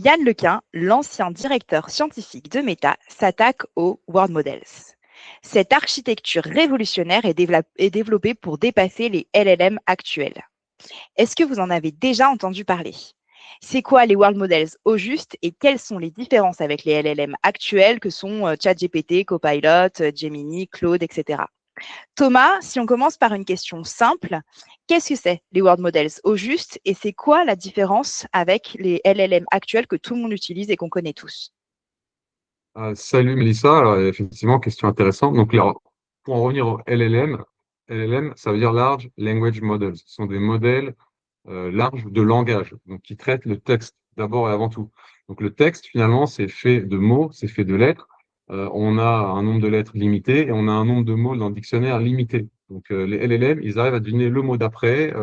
Yann Lequin, l'ancien directeur scientifique de Meta, s'attaque aux World Models. Cette architecture révolutionnaire est développée pour dépasser les LLM actuels. Est-ce que vous en avez déjà entendu parler? C'est quoi les World Models au juste et quelles sont les différences avec les LLM actuels que sont ChatGPT, Copilot, Gemini, Claude, etc. Thomas, si on commence par une question simple, qu'est-ce que c'est les World Models au juste et c'est quoi la différence avec les LLM actuels que tout le monde utilise et qu'on connaît tous? Salut Mélissa, alors, effectivement, question intéressante. Donc là, pour en revenir au LLM, ça veut dire Large Language Models. Ce sont des modèles larges de langage, donc qui traitent le texte d'abord et avant tout. Donc le texte, finalement, c'est fait de mots, c'est fait de lettres. On a un nombre de lettres limité et on a un nombre de mots dans le dictionnaire limité. Donc les LLM, ils arrivent à deviner le mot d'après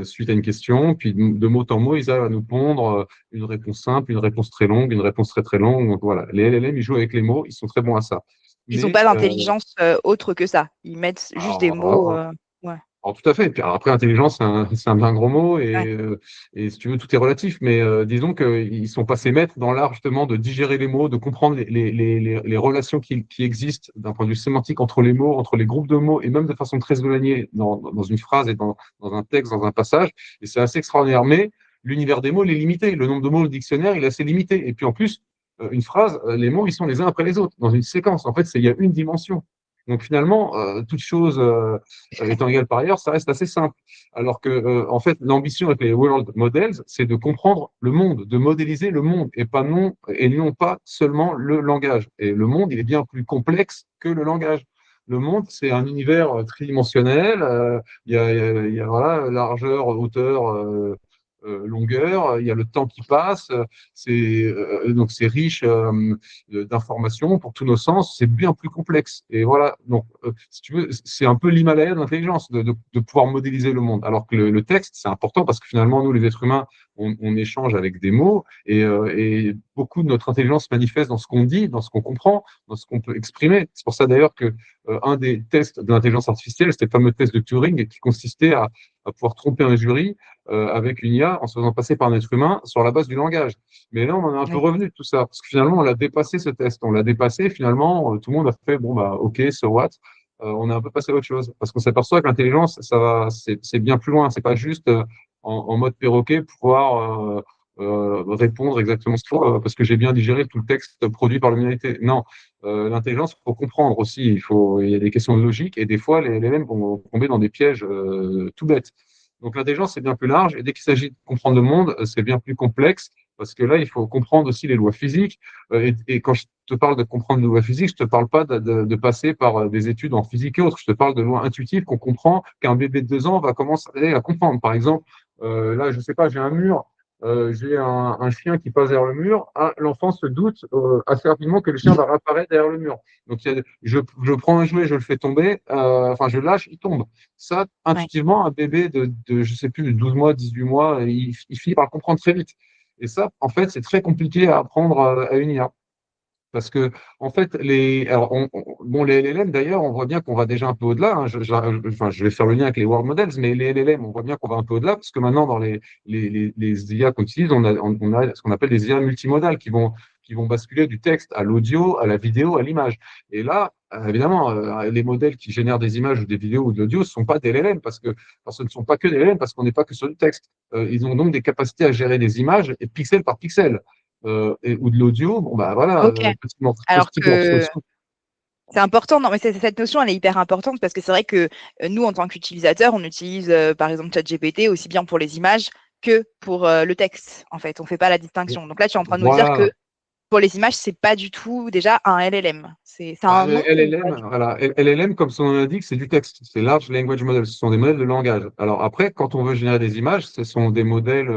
suite à une question, puis de mot en mot, ils arrivent à nous pondre une réponse simple, une réponse très longue, une réponse très très longue. Donc voilà, les LLM, ils jouent avec les mots, ils sont très bons à ça. Ils n'ont Mais pas d'intelligence autre que ça. Ils mettent juste des mots. alors, Ouais, alors, tout à fait. Puis, alors, après, intelligence, c'est un bien gros mot ouais. et si tu veux, tout est relatif. Mais disons qu'ils sont passés maîtres dans l'art justement de digérer les mots, de comprendre les relations qui existent d'un point de vue sémantique entre les mots, entre les groupes de mots et même de façon très éloignée dans une phrase et dans un texte, dans un passage. Et c'est assez extraordinaire. Mais l'univers des mots, il est limité. Le nombre de mots au dictionnaire, il est assez limité. Et puis en plus, une phrase, les mots, ils sont les uns après les autres dans une séquence. En fait, il y a une dimension. Donc finalement, toute chose étant égale par ailleurs, ça reste assez simple. Alors que, en fait, l'ambition avec les world models, c'est de comprendre le monde, de modéliser le monde, et non pas seulement le langage. Et le monde, il est bien plus complexe que le langage. Le monde, c'est un univers tridimensionnel. Il y a voilà, largeur, hauteur, longueur. Il y a le temps qui passe. Donc c'est riche d'informations pour tous nos sens. C'est bien plus complexe. Et voilà. Donc, si tu veux, c'est un peu l'Himalaya de l'intelligence de pouvoir modéliser le monde. Alors que le texte, c'est important parce que finalement, nous, les êtres humains, on échange avec des mots et beaucoup de notre intelligence manifeste dans ce qu'on dit, dans ce qu'on comprend, dans ce qu'on peut exprimer. C'est pour ça d'ailleurs que un des tests de l'intelligence artificielle, c'était le fameux test de Turing qui consistait à pouvoir tromper un jury avec une IA en se faisant passer par un être humain sur la base du langage. Mais là, on en est un peu Oui. revenu de tout ça, parce que finalement, on l'a dépassé ce test. On l'a dépassé, finalement, tout le monde a fait, bon, bah, OK, so what? On est un peu passé à autre chose. Parce qu'on s'aperçoit que l'intelligence, c'est bien plus loin. C'est pas juste en mode perroquet pouvoir répondre exactement ce qu'il faut, parce que j'ai bien digéré tout le texte produit par l'humanité. Non, l'intelligence, il faut comprendre aussi. Il y a des questions de logique et des fois, les LLM vont tomber dans des pièges tout bêtes. Donc l'intelligence, c'est bien plus large et dès qu'il s'agit de comprendre le monde, c'est bien plus complexe parce que là, il faut comprendre aussi les lois physiques. Et quand je te parle de comprendre les lois physiques, je te parle pas de passer par des études en physique et autres. Je te parle de lois intuitives qu'on comprend, qu'un bébé de 2 ans va commencer à comprendre. Par exemple, là, je sais pas, j'ai un mur, j'ai un chien qui passe derrière le mur. Ah, l'enfant se doute assez rapidement que le chien va réapparaître derrière le mur. Donc, je prends un jouet, je le fais tomber, enfin, je lâche, il tombe. Ça, Ouais. intuitivement, un bébé je sais plus, 12 mois, 18 mois, il finit par le comprendre très vite. Et ça, en fait, c'est très compliqué à apprendre à une IA. Parce que, en fait, alors, bon, les LLM, d'ailleurs, on voit bien qu'on va déjà un peu au-delà, hein. Enfin, je vais faire le lien avec les world models, mais les LLM, on voit bien qu'on va un peu au-delà, parce que maintenant, dans les IA qu'on utilise, on a ce qu'on appelle des IA multimodales qui vont basculer du texte à l'audio, à la vidéo, à l'image. Et là, évidemment, les modèles qui génèrent des images ou des vidéos ou de l'audio ne sont pas des LLM, parce que ce ne sont pas que des LLM, parce qu'on n'est pas que sur du texte. Ils ont donc des capacités à gérer des images et pixel par pixel ou de l'audio, bon bah voilà, Ok. Alors petit morceau de que son. c'est important, non, mais cette notion, elle est hyper importante parce que c'est vrai que nous, en tant qu'utilisateurs, on utilise par exemple ChatGPT aussi bien pour les images que pour le texte. En fait, on fait pas la distinction. Donc là, tu es en train de nous dire que Voilà. pour les images, c'est pas du tout déjà un LLM. Ça a Bah, un nom ou pas LLM, du voilà. LLM, comme son nom l'indique, c'est du texte. C'est Large Language Model. Ce sont des modèles de langage. Alors après, quand on veut générer des images, ce sont des modèles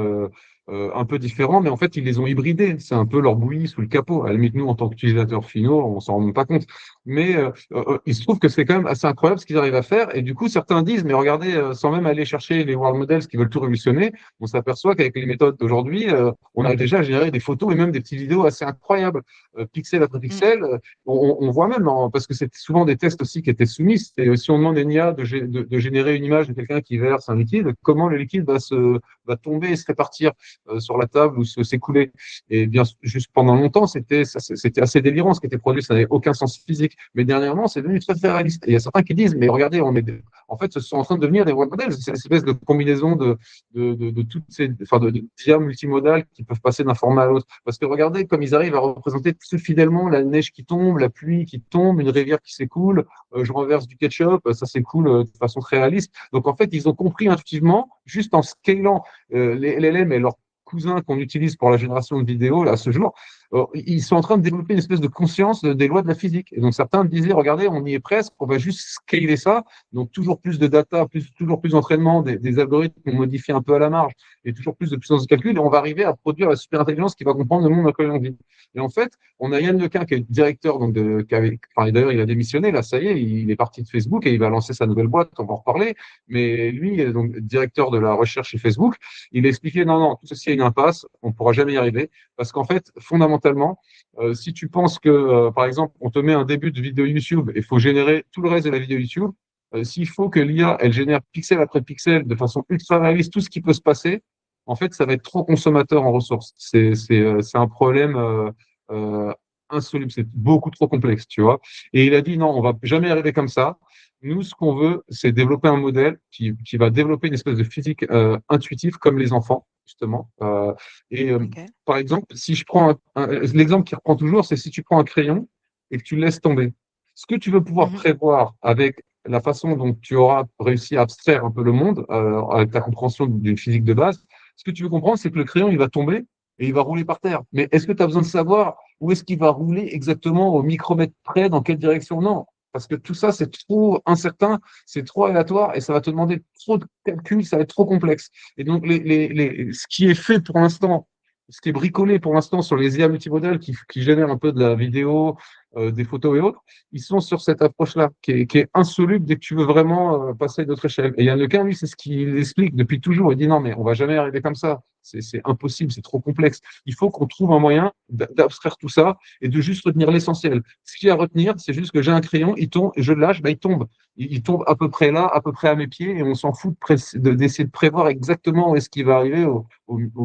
un peu différents, mais en fait, ils les ont hybridés. C'est un peu leur bouillie sous le capot. À la limite, nous, en tant qu'utilisateurs finaux, on s'en rend même pas compte. Mais il se trouve que c'est quand même assez incroyable ce qu'ils arrivent à faire. Et du coup, certains disent, mais regardez, sans même aller chercher les world models qui veulent tout révolutionner, on s'aperçoit qu'avec les méthodes d'aujourd'hui, on a déjà généré des photos et même des petites vidéos assez incroyables, pixel après tout. pixel. On voit même, parce que c'est souvent des tests aussi qui étaient soumis, c'est si on demande à une IA de générer une image de quelqu'un qui verse un liquide, comment le liquide va tomber et se répartir. sur la table ou s'écouler. Et bien, juste pendant longtemps, c'était assez délirant ce qui était produit, ça n'avait aucun sens physique. Mais dernièrement, c'est devenu très, très réaliste. Et il y a certains qui disent, mais regardez, en fait, ce sont en train de devenir des role models. C'est une espèce de combinaison de toutes ces, enfin, de d'IA multimodales qui peuvent passer d'un format à l'autre. Parce que regardez comme ils arrivent à représenter très fidèlement la neige qui tombe, la pluie qui tombe, une rivière qui s'écoule, je renverse du ketchup, ça s'écoule de façon très réaliste. Donc en fait, ils ont compris intuitivement, juste en scalant les LLM et leurs cousins qu'on utilise pour la génération de vidéos là, à ce jour, ils sont en train de développer une espèce de conscience des lois de la physique. Et donc certains disaient, regardez, on y est presque, on va juste scaler ça, donc toujours plus de data, toujours plus d'entraînement, des algorithmes qu'on modifie un peu à la marge, et toujours plus de puissance de calcul, et on va arriver à produire la super intelligence qui va comprendre le monde dans lequel on vit. Et en fait, on a Yann Lequin qui est directeur, donc enfin, d'ailleurs il a démissionné, là ça y est, il est parti de Facebook et il va lancer sa nouvelle boîte, on va en reparler, mais lui, donc directeur de la recherche chez Facebook, il a expliqué, non, non, tout ceci est une impasse, on ne pourra jamais y arriver, parce qu'en fait, fondamentalement, si tu penses que, par exemple, on te met un début de vidéo YouTube et il faut générer tout le reste de la vidéo YouTube, s'il faut que l'IA, elle génère pixel après pixel de façon ultra réaliste tout ce qui peut se passer, en fait, ça va être trop consommateur en ressources. C'est un problème euh, insoluble, c'est beaucoup trop complexe, tu vois. Et il a dit, non, on va jamais arriver comme ça. Nous, ce qu'on veut, c'est développer un modèle qui va développer une espèce de physique intuitive comme les enfants, justement. Et Ok. par exemple, si je prends l'exemple qui reprend toujours, c'est si tu prends un crayon et que tu le laisses tomber. Ce que tu veux pouvoir Mhm. prévoir avec la façon dont tu auras réussi à abstraire un peu le monde, avec ta compréhension d'une physique de base, ce que tu veux comprendre, c'est que le crayon, il va tomber et il va rouler par terre. Mais est-ce que tu as besoin de savoir où est-ce qu'il va rouler exactement au micromètre près, dans quelle direction? Non. Parce que tout ça, c'est trop incertain, c'est trop aléatoire et ça va te demander trop de calculs, ça va être trop complexe. Et donc, ce qui est fait pour l'instant, ce qui est bricolé pour l'instant sur les IA multimodales qui génèrent un peu de la vidéo, des photos et autres, ils sont sur cette approche-là qui est insoluble dès que tu veux vraiment passer à d'autres échelles. Et Yann Lequin, lui, c'est ce qu'il explique depuis toujours. Il dit non, mais on va jamais arriver comme ça. C'est impossible, c'est trop complexe. Il faut qu'on trouve un moyen d'abstraire tout ça et de juste retenir l'essentiel. Ce qu'il y a à retenir, c'est juste que j'ai un crayon, il tombe, et je le lâche, ben, il tombe. Il tombe à peu près là, à peu près à mes pieds, et on s'en fout d'essayer de prévoir exactement où est-ce qu'il va arriver au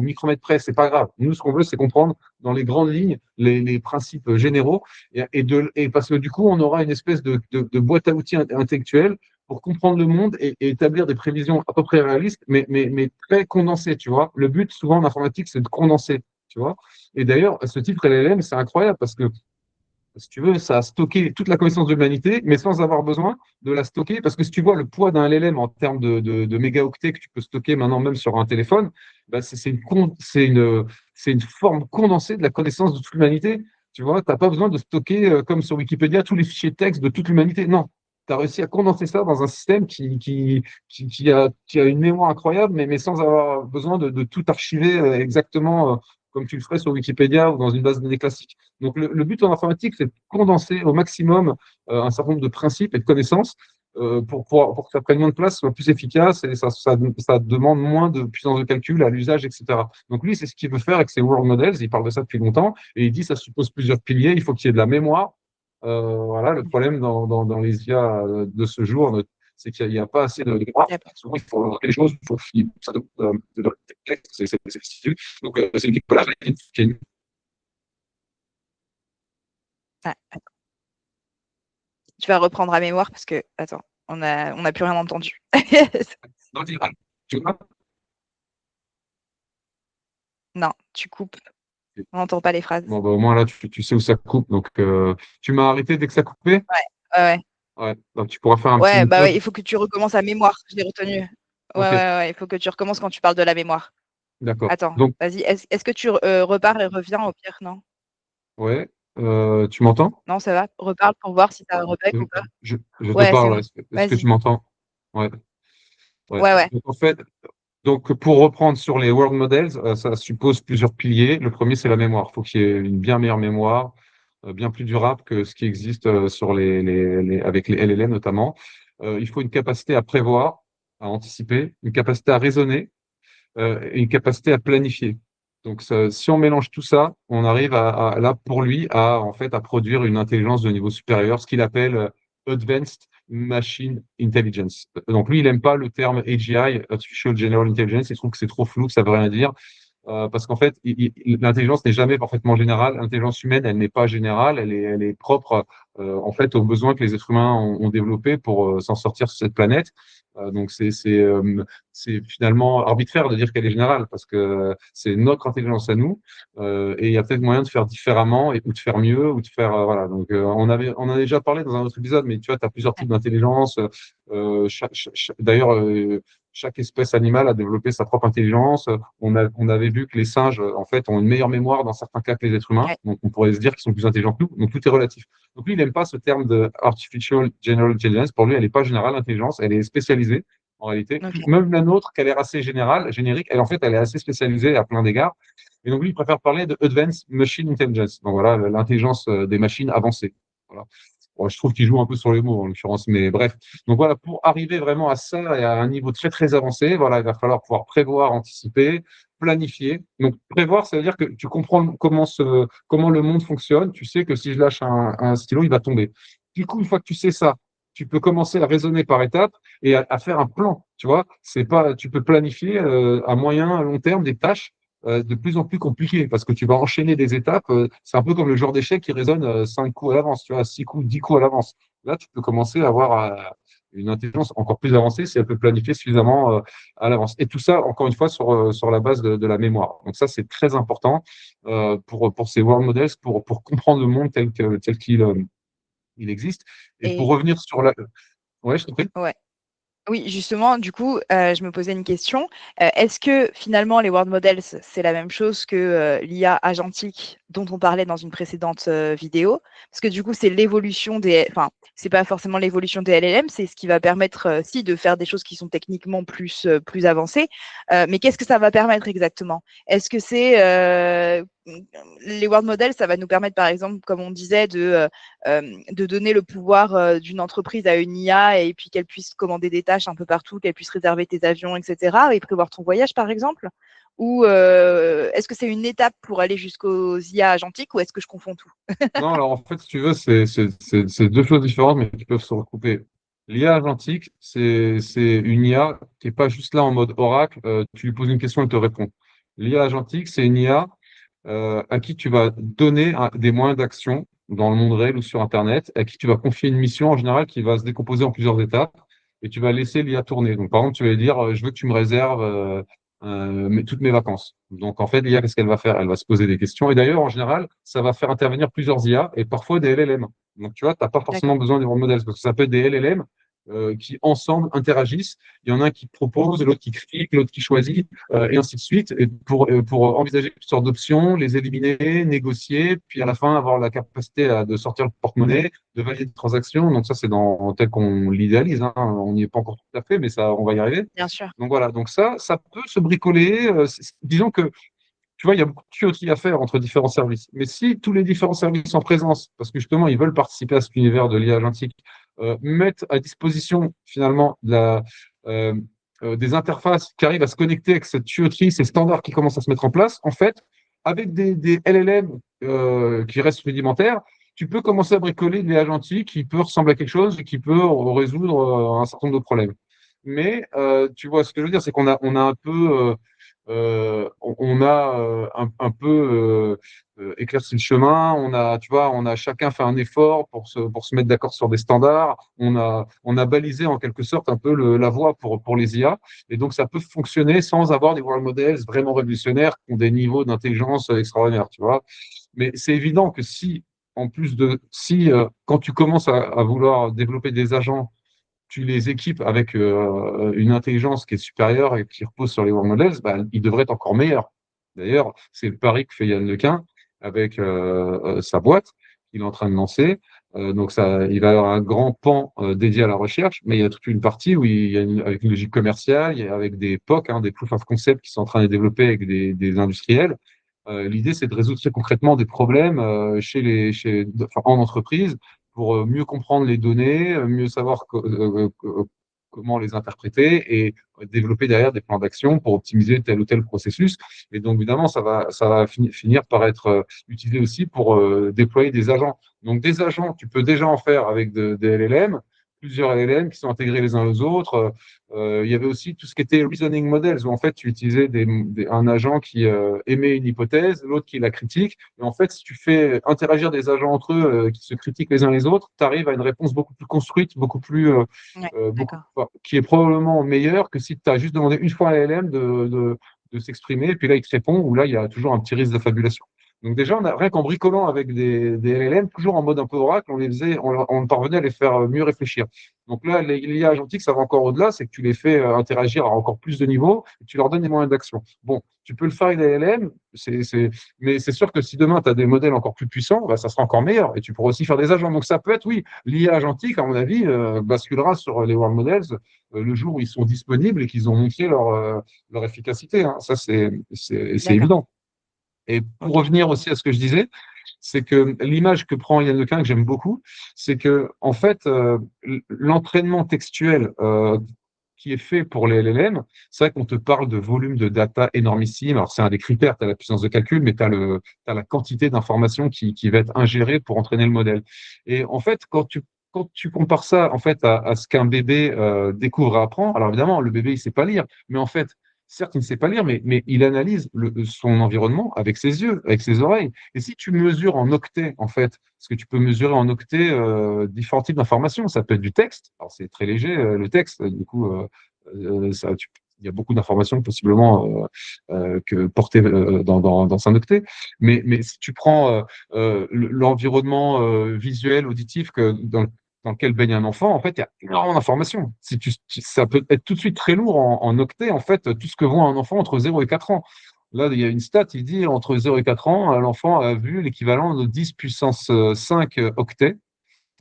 micromètre près. C'est pas grave. Nous, ce qu'on veut, c'est comprendre dans les grandes lignes les principes généraux, et parce que du coup, on aura une espèce de boîte à outils intellectuelle pour comprendre le monde et établir des prévisions à peu près réalistes, mais très condensées, tu vois. Le but, souvent, en informatique, c'est de condenser, tu vois. Et d'ailleurs, ce titre LLM, c'est incroyable parce que si tu veux, ça a stocké toute la connaissance de l'humanité, mais sans avoir besoin de la stocker. Parce que si tu vois le poids d'un LLM en termes de mégaoctets que tu peux stocker maintenant même sur un téléphone, bah c'est une forme condensée de la connaissance de toute l'humanité. Tu vois, tu n'as pas besoin de stocker, comme sur Wikipédia, tous les fichiers texte de toute l'humanité. Non, tu as réussi à condenser ça dans un système qui a une mémoire incroyable, mais sans avoir besoin de tout archiver exactement comme tu le ferais sur Wikipédia ou dans une base de données classique. Donc, le but en informatique, c'est de condenser au maximum un certain nombre de principes et de connaissances pour que ça prenne moins de place, soit plus efficace et ça demande moins de puissance de calcul à l'usage, etc. Donc, lui, c'est ce qu'il veut faire avec ses World Models. Il parle de ça depuis longtemps et il dit ça suppose plusieurs piliers. Il faut qu'il y ait de la mémoire. Voilà, le problème dans les IA de ce jour, c'est qu'il n'y a pas assez de mémoire. Yep. Souvent, il faut quelque chose, ça demande de texte, c'est difficile. Donc, c'est une équipe qui est Ah, attends. Tu vas reprendre à mémoire parce que, attends, on a plus rien entendu. dans l'intégral. Tu vois? Non, tu coupes. On n'entend pas les phrases. Bon, bah, au moins là, tu sais où ça coupe. Donc, tu m'as arrêté dès que ça coupait? Ouais, ouais, ouais. Ouais. Donc, tu pourras faire un petit Ouais, bah montage. ouais, il faut que tu recommences à mémoire. Je l'ai retenu. Ouais, Ok, ouais, ouais, il faut que tu recommences quand tu parles de la mémoire. d'accord. Attends, Donc, vas-y. Est-ce que tu repars et reviens au pire? Non? ouais, tu m'entends? Non, ça va? Reparle pour voir si ça rebug Euh, ou pas. je te Ouais, c'est parle. bon. Est-ce que Vas-y. tu m'entends? Ouais, ouais. Ouais, ouais. Donc, en fait, donc, pour reprendre sur les world models, ça suppose plusieurs piliers. Le premier, c'est la mémoire. Il faut qu'il y ait une bien meilleure mémoire, bien plus durable que ce qui existe sur avec les LLM notamment. Il faut une capacité à prévoir, à anticiper, une capacité à raisonner et une capacité à planifier. Donc, si on mélange tout ça, on arrive là, pour lui, en fait, à produire une intelligence de niveau supérieur, ce qu'il appelle Advanced Machine Intelligence. Donc, lui, il n'aime pas le terme AGI, Artificial General Intelligence. Il trouve que c'est trop flou, que ça veut rien dire. parce qu'en fait, l'intelligence n'est jamais parfaitement générale. L'intelligence humaine, elle n'est pas générale, elle est propre en fait aux besoins que les êtres humains ont développés pour s'en sortir sur cette planète. Donc c'est finalement arbitraire de dire qu'elle est générale parce que c'est notre intelligence à nous et il y a peut-être moyen de faire différemment ou de faire mieux ou de faire voilà. Donc on en a déjà parlé dans un autre épisode, mais tu vois, tu as plusieurs types d'intelligence. D'ailleurs, chaque espèce animale a développé sa propre intelligence. On avait vu que les singes, en fait, ont une meilleure mémoire dans certains cas que les êtres humains. Ouais. Donc, on pourrait se dire qu'ils sont plus intelligents que nous. Donc, tout est relatif. Donc, lui, il n'aime pas ce terme de artificial general intelligence. Pour lui, elle n'est pas générale, l'intelligence. Elle est spécialisée, en réalité. Ok. Même la nôtre, qu'elle est assez générale, générique, elle, en fait, elle est assez spécialisée à plein d'égards. Et donc, lui, il préfère parler de Advanced Machine Intelligence. Donc, voilà, l'intelligence des machines avancées. Voilà. Bon, je trouve qu'il joue un peu sur les mots, en l'occurrence, mais bref. Donc voilà, pour arriver vraiment à ça et à un niveau très très avancé, voilà, il va falloir pouvoir prévoir, anticiper, planifier. Donc prévoir, ça veut dire que tu comprends comment le monde fonctionne. Tu sais que si je lâche un stylo, il va tomber. Du coup, une fois que tu sais ça, tu peux commencer à raisonner par étapes et à faire un plan. Tu vois, c'est pas, tu peux planifier à moyen, à long terme des tâches de plus en plus compliquées parce que tu vas enchaîner des étapes. C'est un peu comme le joueur d'échecs qui raisonne 5 coups à l'avance, tu vois, 6 coups, 10 coups à l'avance. Là, tu peux commencer à avoir une intelligence encore plus avancée si elle peut planifier suffisamment à l'avance. Et tout ça, encore une fois, sur la base de la mémoire. Donc ça, c'est très important pour ces world models, pour comprendre le monde tel qu'il il existe. Et pour Et revenir sur la... Ouais, je t'en prie. ouais. Oui, justement, du coup, je me posais une question. Est-ce que finalement les world models, c'est la même chose que l'IA agentique dont on parlait dans une précédente vidéo? Parce que du coup, c'est l'évolution enfin, c'est pas forcément l'évolution des LLM, c'est ce qui va permettre, si, de faire des choses qui sont techniquement plus avancées. Mais qu'est-ce que ça va permettre exactement? Est-ce que c'est les world models, ça va nous permettre, par exemple, comme on disait, de donner le pouvoir d'une entreprise à une IA et puis qu'elle puisse commander des tâches un peu partout, qu'elle puisse réserver tes avions, etc. et prévoir ton voyage, par exemple? Ou est-ce que c'est une étape pour aller jusqu'aux IA agentiques ou est-ce que je confonds tout? Non, alors en fait, si tu veux, c'est deux choses différentes, mais qui peuvent se recouper. L'IA agentique, c'est une IA qui n'est pas juste là en mode oracle, tu lui poses une question, elle te répond. L'IA agentique, c'est une IA à qui tu vas donner des moyens d'action dans le monde réel ou sur Internet, à qui tu vas confier une mission en général qui va se décomposer en plusieurs étapes et tu vas laisser l'IA tourner. Donc, par exemple, tu vas lui dire, je veux que tu me réserves toutes mes vacances. Donc, en fait, l'IA, qu'est-ce qu'elle va faire? Elle va se poser des questions. Et d'ailleurs, en général, ça va faire intervenir plusieurs IA et parfois des LLM. Donc, tu vois, tu n'as pas forcément D'accord. besoin des role models parce que ça peut être des LLM qui ensemble interagissent. Il y en a un qui propose, l'autre qui critique, l'autre qui choisit et ainsi de suite, et pour envisager toutes sortes d'options, les éliminer, négocier, puis à la fin avoir la capacité de sortir le porte-monnaie, de valider des transactions. Donc ça, c'est dans tel qu'on l'idéalise, hein. On n'y est pas encore tout à fait, mais ça, on va y arriver. Bien sûr. Donc voilà, donc ça peut se bricoler. Disons que tu vois, il y a beaucoup de tuyauterie à faire entre différents services. Mais si tous les différents services en présence, parce que justement, ils veulent participer à cet univers de l'IA agentique, mettent à disposition finalement euh, des interfaces qui arrivent à se connecter avec cette tuyauterie, ces standards qui commencent à se mettre en place, en fait, avec des LLM qui restent rudimentaires, tu peux commencer à bricoler de l'IA agentique qui peut ressembler à quelque chose et qui peut résoudre un certain nombre de problèmes. Mais tu vois, ce que je veux dire, c'est qu'on a un peu on a un peu éclairci le chemin. Tu vois, on a chacun fait un effort pour se mettre d'accord sur des standards. On a balisé en quelque sorte un peu la voie pour les IA. Et donc, ça peut fonctionner sans avoir des world models vraiment révolutionnaires qui ont des niveaux d'intelligence extraordinaires, tu vois. Mais c'est évident que si quand tu commences à vouloir développer des agents tu les équipes avec une intelligence qui est supérieure et qui repose sur les world models, bah, ils devraient être encore meilleurs. D'ailleurs, c'est le pari que fait Yann Lequin avec sa boîte qu'il est en train de lancer. Donc ça, il va y avoir un grand pan dédié à la recherche, mais il y a toute une partie où il y a avec une logique commerciale, il y a avec des POC, hein, des proof of concept qui sont en train de développer avec des industriels. L'idée, c'est de résoudre très concrètement des problèmes en entreprise pour mieux comprendre les données, mieux savoir comment les interpréter et développer derrière des plans d'action pour optimiser tel ou tel processus. Et donc, évidemment, ça va finir par être utilisé aussi pour déployer des agents. Donc, des agents, tu peux déjà en faire avec des LLM. plusieurs LLM qui sont intégrés les uns aux autres. Il y avait aussi tout ce qui était reasoning models, où en fait, tu utilisais un agent qui émet une hypothèse, l'autre qui la critique. Et en fait, si tu fais interagir des agents entre eux qui se critiquent les uns les autres, tu arrives à une réponse beaucoup plus construite, beaucoup plus, Ouais, beaucoup, d'accord. enfin, qui est probablement meilleure que si tu as juste demandé une fois à LLM de s'exprimer, et puis là, il te répond, ou là, il y a toujours un petit risque de fabulation. Donc déjà, rien qu'en bricolant avec des LLM, toujours en mode un peu oracle, on parvenait à les faire mieux réfléchir. Donc là, l'IA agentique, ça va encore au-delà, c'est que tu les fais interagir à encore plus de niveaux, et tu leur donnes des moyens d'action. Bon, tu peux le faire avec des LLM, mais c'est sûr que si demain tu as des modèles encore plus puissants, bah, ça sera encore meilleur, et tu pourras aussi faire des agents. Donc ça peut être, oui, l'IA agentique, à mon avis, basculera sur les world models le jour où ils sont disponibles et qu'ils ont montré leur efficacité. Hein. Ça, c'est D'accord. évident. Et pour Ok. revenir aussi à ce que je disais, c'est que l'image que prend Yann Lequin, que j'aime beaucoup, c'est que en fait, l'entraînement textuel qui est fait pour les LLM, c'est vrai qu'on te parle de volume de data énormissime. Alors, c'est un des critères, tu as la puissance de calcul, mais tu as, la quantité d'informations qui va être ingérée pour entraîner le modèle. Et en fait, quand tu compares ça en fait à ce qu'un bébé découvre et apprend, alors évidemment, le bébé, il sait pas lire, mais en fait, certes, il ne sait pas lire, mais il analyse son environnement avec ses yeux, avec ses oreilles. Et si tu mesures en octets, en fait, parce que tu peux mesurer en octets différents types d'informations, ça peut être du texte, alors c'est très léger le texte, du coup, il y a beaucoup d'informations possiblement que portées dans un octet. Mais si tu prends l'environnement visuel, auditif dans lequel baigne un enfant, en fait, il y a énormément d'informations. Ça peut être tout de suite très lourd en octets, en fait, tout ce que voit un enfant entre 0 et 4 ans. Là, il y a une stat, il dit entre 0 et 4 ans, l'enfant a vu l'équivalent de 10 puissance 5 octets.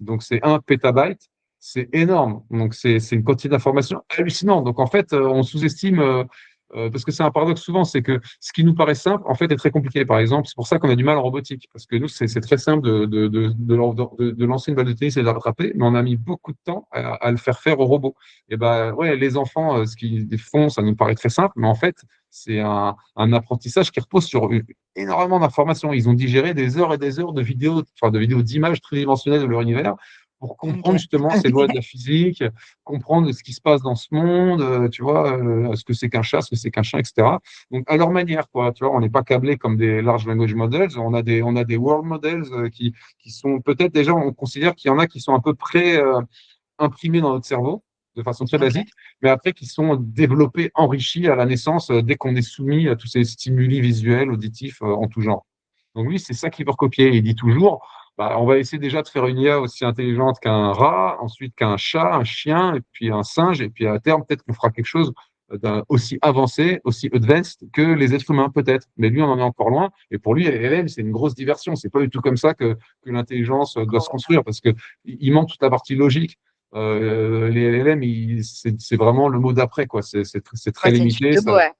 Donc, c'est 1 pétabyte. C'est énorme. Donc, c'est une quantité d'informations hallucinante. Donc, en fait, on sous-estime, parce que c'est un paradoxe souvent, c'est que ce qui nous paraît simple, en fait, est très compliqué. Par exemple, c'est pour ça qu'on a du mal en robotique. Parce que nous, c'est très simple de lancer une balle de tennis et de la rattraper, mais on a mis beaucoup de temps à le faire faire au robot. Et ben, ouais, les enfants, ce qu'ils font, ça nous paraît très simple, mais en fait, c'est un apprentissage qui repose sur énormément d'informations. Ils ont digéré des heures et des heures de vidéos, enfin de vidéos d'images tridimensionnelles de leur univers pour comprendre Ok. justement ces lois de la physique, comprendre ce qui se passe dans ce monde, tu vois, ce que c'est qu'un chat, ce que c'est qu'un chien, etc. Donc à leur manière, quoi. Tu vois, on n'est pas câblé comme des large language models. On a des world models qui sont peut-être déjà, on considère qu'il y en a qui sont à peu près imprimés dans notre cerveau de façon très Ok. basique, mais après qui sont développés, enrichis à la naissance dès qu'on est soumis à tous ces stimuli visuels, auditifs en tout genre. Donc lui, c'est ça qu'il veut recopier. Il dit toujours, bah, on va essayer déjà de faire une IA aussi intelligente qu'un rat, ensuite qu'un chat, un chien, et puis un singe, et puis à terme, peut-être qu'on fera quelque chose aussi avancé, aussi advanced que les êtres humains, peut-être. Mais lui, on en est encore loin. Et pour lui, LLM, c'est une grosse diversion. C'est pas du tout comme ça que l'intelligence doit se construire, parce que il manque toute la partie logique. Les LLM, c'est vraiment le mot d'après, quoi. C'est très Ouais, c'est une suite limité. de mots, ouais.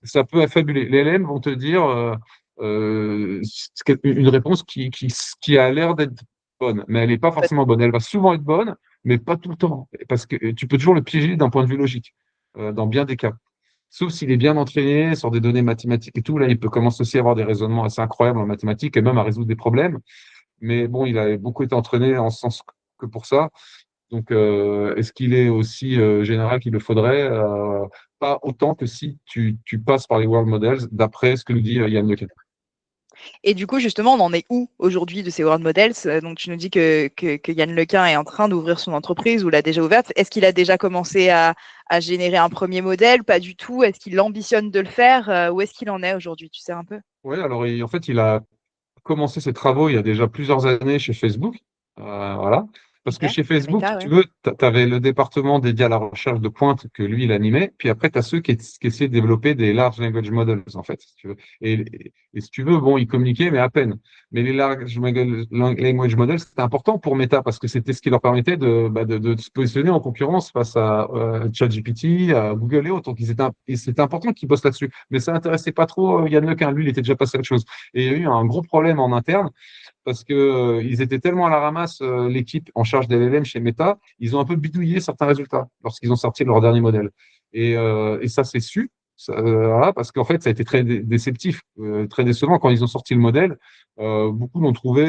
Ça peut affabuler. Les LLM vont te dire une réponse qui a l'air d'être bonne, mais elle n'est pas forcément bonne. Elle va souvent être bonne, mais pas tout le temps, parce que tu peux toujours le piéger d'un point de vue logique, dans bien des cas. Sauf s'il est bien entraîné sur des données mathématiques et tout, là, il peut commencer aussi à avoir des raisonnements assez incroyables en mathématiques et même à résoudre des problèmes. Mais bon, il a beaucoup été entraîné en ce sens que pour ça. Donc, est-ce qu'il est aussi général qu'il le faudrait? Pas autant que si tu passes par les world models, d'après ce que nous dit Yann Lequin. Et du coup, justement, on en est où aujourd'hui de ces world models? Donc, tu nous dis que Yann Lequin est en train d'ouvrir son entreprise ou l'a déjà ouverte. Est-ce qu'il a déjà commencé à générer un premier modèle? Pas du tout. Est-ce qu'il ambitionne de le faire? Où est-ce qu'il en est aujourd'hui? Tu sais un peu? Oui, alors en fait, il a commencé ses travaux il y a déjà plusieurs années chez Facebook. Voilà. Parce que Ok. chez De Facebook, méta, si tu ouais. veux, tu avais le département dédié à la recherche de pointe que lui, il animait. Puis après, tu as ceux qui essaient de développer des large language models, en fait, si tu veux. Et si tu veux, bon, ils communiquaient, mais à peine. Mais les large language models, c'était important pour Meta parce que c'était ce qui leur permettait de se positionner en concurrence face à ChatGPT, à Google et autres. Donc, c'était important qu'ils bossent là-dessus. Mais ça n'intéressait pas trop Yann Lequin. Lui, il était déjà passé à autre chose. Et il y a eu un gros problème en interne parce que ils étaient tellement à la ramasse, l'équipe en charge des LLM chez Meta, ils ont un peu bidouillé certains résultats lorsqu'ils ont sorti leur dernier modèle. Et ça, c'est su. Voilà, parce qu'en fait, ça a été très déceptif, très décevant quand ils ont sorti le modèle. Beaucoup l'ont trouvé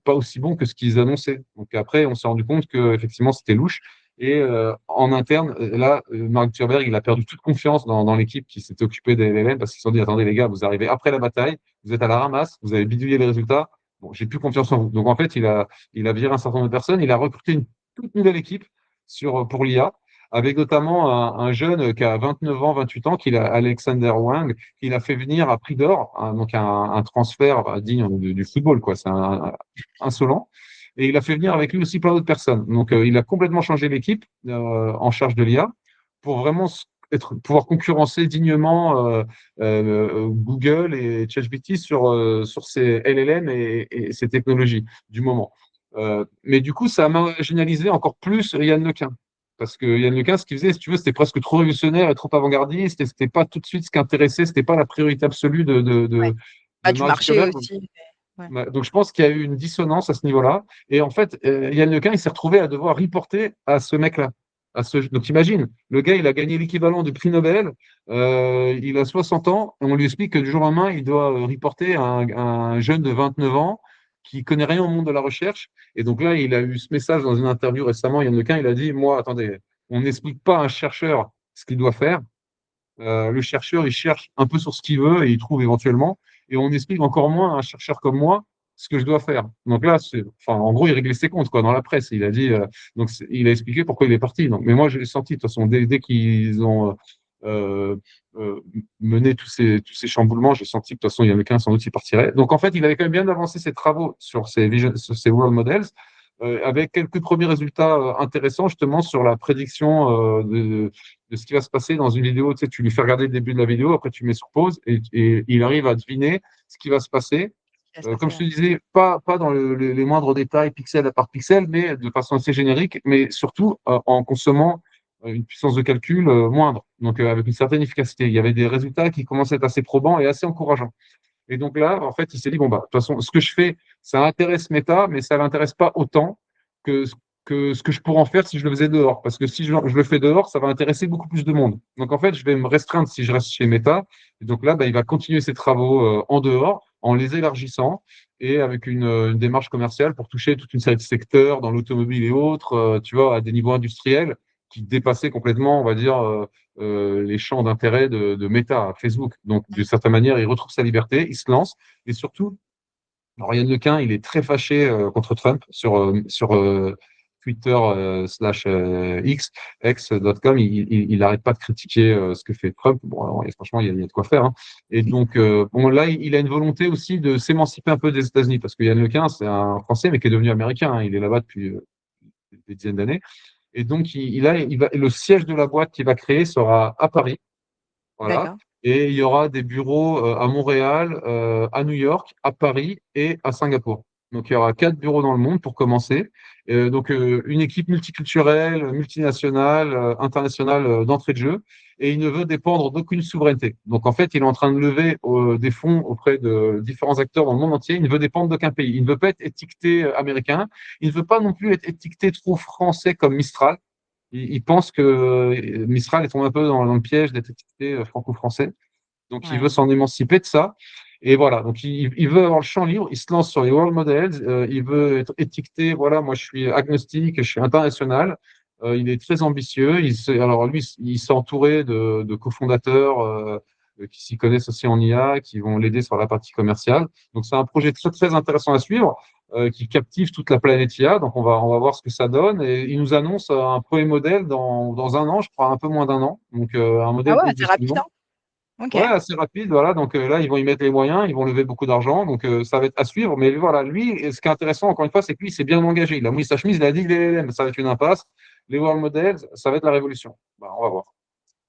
pas aussi bon que ce qu'ils annonçaient. Donc après, on s'est rendu compte que effectivement, c'était louche. Et en interne, là, Mark Zuckerberg, il a perdu toute confiance dans l'équipe qui s'était occupée des LLM parce qu'ils se sont dit, attendez les gars, vous arrivez après la bataille, vous êtes à la ramasse, vous avez bidouillé les résultats. Bon, j'ai plus confiance en vous. Donc en fait, il a viré un certain nombre de personnes, il a recruté une toute nouvelle équipe pour l'IA avec notamment un jeune qui a 29 ans, 28 ans, Alexander Wang, qu'il a fait venir à prix d'or, hein, donc un transfert digne du football, quoi. C'est insolent. Et il a fait venir avec lui aussi plein d'autres personnes. Donc, il a complètement changé l'équipe en charge de l'IA pour vraiment pouvoir concurrencer dignement Google et ChatGPT sur ces LLM et ces technologies du moment. Mais du coup, ça a marginalisé encore plus Yann Lequin. Parce que Yann Lequin, ce qu'il faisait, si tu veux, c'était presque trop révolutionnaire et trop avant-gardiste. Et c'était pas tout de suite ce qui intéressait, c'était pas la priorité absolue Ouais. de Du Mark marché Zuckerberg. aussi. Ouais. Donc, je pense qu'il y a eu une dissonance à ce niveau-là. Et en fait, Yann Lequin, il s'est retrouvé à devoir reporter à ce mec-là. Donc, imagine, le gars, il a gagné l'équivalent du prix Nobel. Il a 60 ans. Et on lui explique que du jour au lendemain, il doit reporter à un jeune de 29 ans qui connaît rien au monde de la recherche. Et donc là, il a eu ce message dans une interview récemment. Yann Lequin, il a dit, moi, attendez, on n'explique pas à un chercheur ce qu'il doit faire. Le chercheur, il cherche un peu sur ce qu'il veut et il trouve éventuellement. Et on explique encore moins à un chercheur comme moi ce que je dois faire. Donc là, en gros, il réglait ses comptes quoi, dans la presse. Il a dit, il a expliqué pourquoi il est parti. Donc, mais moi, je l'ai senti, de toute façon, dès qu'ils ont euh, mené tous ces chamboulements, j'ai senti que de toute façon, il y en avait qu'un, sans doute, il partirait. Donc en fait, il avait quand même bien avancé ses travaux sur ces world models. Avec quelques premiers résultats intéressants justement sur la prédiction de ce qui va se passer dans une vidéo. Tu sais, tu lui fais regarder le début de la vidéo, après tu mets sur pause et il arrive à deviner ce qui va se passer. Comme je te disais, pas dans les moindres détails, pixel par pixel, mais de façon assez générique, mais surtout en consommant une puissance de calcul moindre, donc avec une certaine efficacité. Il y avait des résultats qui commençaient à être assez probants et assez encourageants. Et donc là, en fait, il s'est dit, bon, bah, de toute façon, ce que je fais, ça intéresse Meta, mais ça ne l'intéresse pas autant que, ce que je pourrais en faire si je le faisais dehors. Parce que si je le fais dehors, ça va intéresser beaucoup plus de monde. Donc, en fait, je vais me restreindre si je reste chez Meta. Et donc là, bah, il va continuer ses travaux en dehors, en les élargissant et avec une démarche commerciale pour toucher toute une série de secteurs dans l'automobile et autres, tu vois, à des niveaux industriels qui dépassaient complètement, on va dire, les champs d'intérêt de Meta, Facebook. Donc, d'une certaine manière, il retrouve sa liberté, il se lance. Et surtout, alors Yann Lequin, il est très fâché contre Trump sur Twitter /X.com. Il n'arrête pas de critiquer ce que fait Trump. Bon, alors, franchement, il y a de quoi faire. Hein. Et donc, bon, là, il a une volonté aussi de s'émanciper un peu des États-Unis, parce que Yann Lequin, c'est un Français, mais qui est devenu américain. Hein. Il est là-bas depuis des dizaines d'années. Et donc, le siège de la boîte qu'il va créer sera à Paris. Voilà. D'accord. Et il y aura des bureaux à Montréal, à New York, à Paris et à Singapour. Donc, il y aura 4 bureaux dans le monde pour commencer. Donc, une équipe multiculturelle, multinationale, internationale d'entrée de jeu. Et il ne veut dépendre d'aucune souveraineté. Donc, en fait, il est en train de lever des fonds auprès de différents acteurs dans le monde entier. Il ne veut dépendre d'aucun pays. Il ne veut pas être étiqueté américain. Il ne veut pas non plus être étiqueté trop français comme Mistral. Il pense que Mistral est tombé un peu dans le piège d'être étiqueté franco-français. Donc, il veut Ouais. s'en émanciper de ça. Et voilà, donc il veut avoir le champ libre, il se lance sur les world models, il veut être étiqueté, voilà, moi je suis agnostique, je suis international, il est très ambitieux, alors lui, il s'est entouré de cofondateurs qui s'y connaissent aussi en IA, qui vont l'aider sur la partie commerciale. Donc c'est un projet très très intéressant à suivre, qui captive toute la planète IA, donc on va voir ce que ça donne, et il nous annonce un premier modèle dans un an, je crois un peu moins d'un an, donc un Ah modèle ouais, haute c'est rapide, décision. hein. Ok. Ouais, assez rapide, voilà. Donc là, ils vont y mettre les moyens, ils vont lever beaucoup d'argent, donc ça va être à suivre. Mais voilà, lui, ce qui est intéressant, encore une fois, c'est que lui, il s'est bien engagé. Il a mouillé sa chemise, il a dit les LLM, ça va être une impasse. Les world models, ça va être la révolution. Bah, on va voir.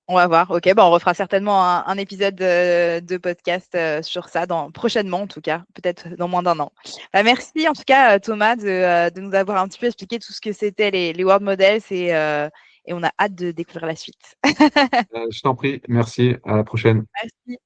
On va voir. Ok, on refera certainement un épisode de podcast sur ça prochainement, en tout cas, peut-être dans moins d'un an. Merci en tout cas, Thomas, de nous avoir un petit peu expliqué tout ce que c'était les World Models et on a hâte de découvrir la suite. Je t'en prie, merci, à la prochaine. Merci.